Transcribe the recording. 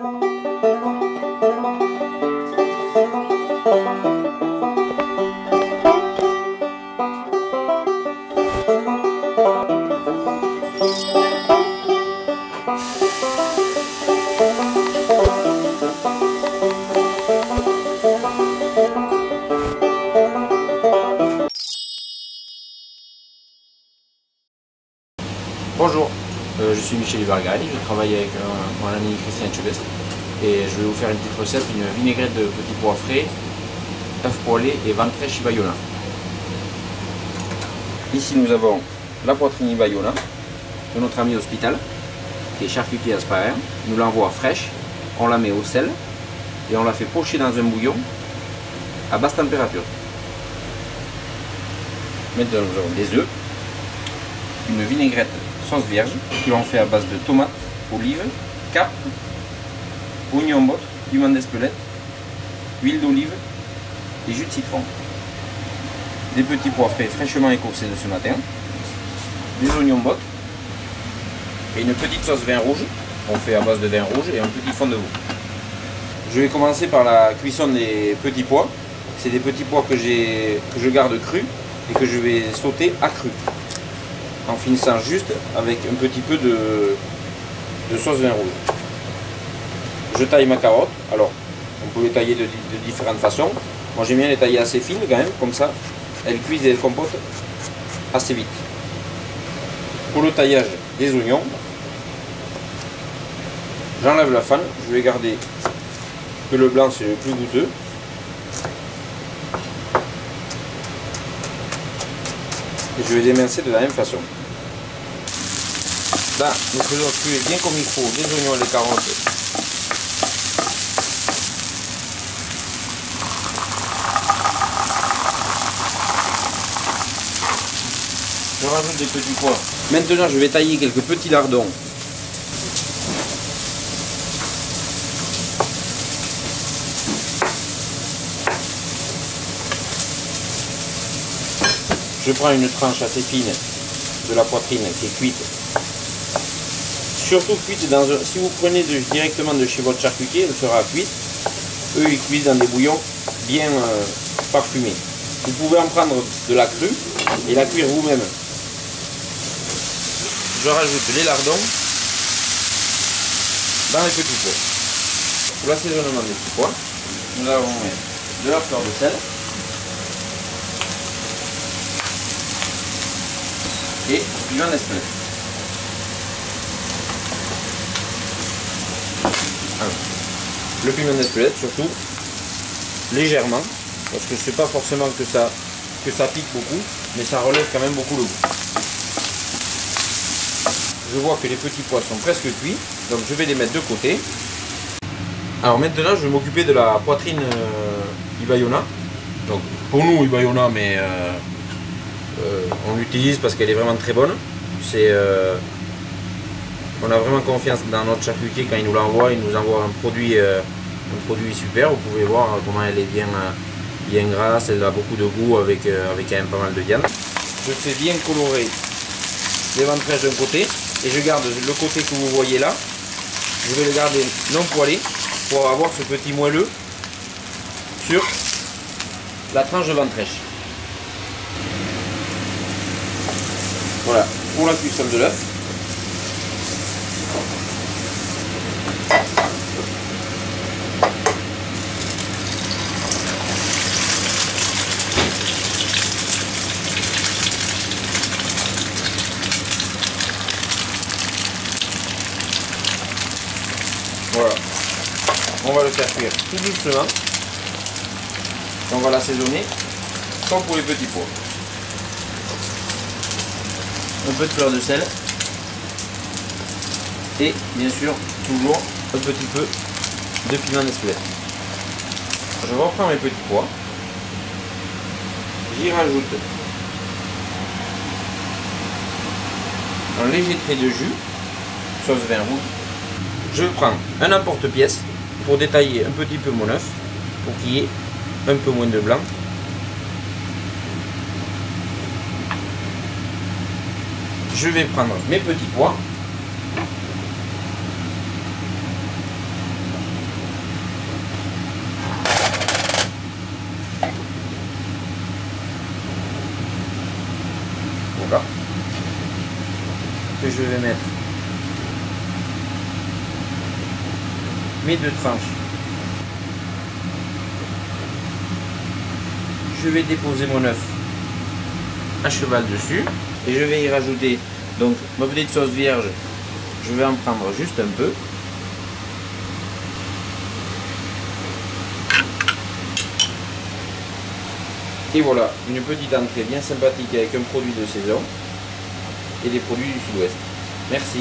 Bonjour, je suis Michel Ibargaille, je travaille avec mon ami Christian Chebestre et je vais vous faire une petite recette, une vinaigrette de petits pois frais, œufs poêlés et ventrèche Ibayona. Ici nous avons la poitrine Ibayona de notre ami Hospital, qui est charcutier à Sparer. Nous l'envoie fraîche, on la met au sel et on la fait pocher dans un bouillon à basse température. Maintenant nous avons des œufs, une vinaigrette sauce vierge que l'on fait à base de tomates, olives, capres, oignons bottes, piment d'Espelette, huile d'olive et jus de citron. Des petits pois frais fraîchement écossais de ce matin, des oignons bottes et une petite sauce vin rouge qu'on fait à base de vin rouge et un petit fond de veau. Je vais commencer par la cuisson des petits pois. C'est des petits pois que je garde crus et que je vais sauter à cru, en finissant juste avec un petit peu de sauce vin rouge. Je taille ma carotte. Alors, on peut les tailler de différentes façons. Moi j'aime bien les tailler assez fines quand même, comme ça elles cuisent et elles compotent assez vite. Pour le taillage des oignons, j'enlève la fan, je vais garder que le blanc, c'est le plus goûteux. Et je vais les émincer de la même façon. Là, nous faisons cuire bien comme il faut les oignons et les carottes. Je rajoute des petits pois. Maintenant, je vais tailler quelques petits lardons. Je prends une tranche assez fine de la poitrine qui est cuite. Surtout cuite dans un... Si vous prenez directement de chez votre charcutier, elle sera cuite. Eux, ils cuisent dans des bouillons bien parfumés. Vous pouvez en prendre de la crue et la cuire vous-même. Je rajoute les lardons dans les petits pois. Pour l'assaisonnement des petits pois, nous allons mettre de la fleur de sel et du piment d'Espelette. Le piment d'Espelette surtout légèrement, parce que c'est pas forcément que ça pique beaucoup, mais ça relève quand même beaucoup le goût. Je vois que les petits pois sont presque cuits, donc je vais les mettre de côté. Alors maintenant je vais m'occuper de la poitrine Ibayona. Donc pour nous Ibayona, mais on l'utilise parce qu'elle est vraiment très bonne. On a vraiment confiance dans notre charcutier quand il nous l'envoie. Il nous envoie un produit super. Vous pouvez voir comment elle est bien grasse. Elle a beaucoup de goût avec quand même pas mal de viande. Je fais bien colorer les ventrèches d'un côté et je garde le côté que vous voyez là. Je vais le garder non poêlé pour avoir ce petit moelleux sur la tranche de ventrèche. Voilà, pour la cuisson de l'œuf. Voilà, on va le faire cuire tout doucement. On va l'assaisonner comme pour les petits pois. Un peu de fleur de sel et bien sûr toujours un petit peu de piment d'Espelette. Je reprends mes petits pois, j'y rajoute un léger trait de jus, sauce vin rouge. Je prends un emporte-pièce pour détailler un petit peu mon œuf, pour qu'il y ait un peu moins de blanc. Je vais prendre mes petits pois. je vais mettre mes 2 tranches. Je vais déposer mon œuf à cheval dessus et je vais y rajouter donc ma petite sauce vierge. Je vais en prendre juste un peu. Et voilà, une petite entrée bien sympathique avec un produit de saison et des produits du sud-ouest. Merci.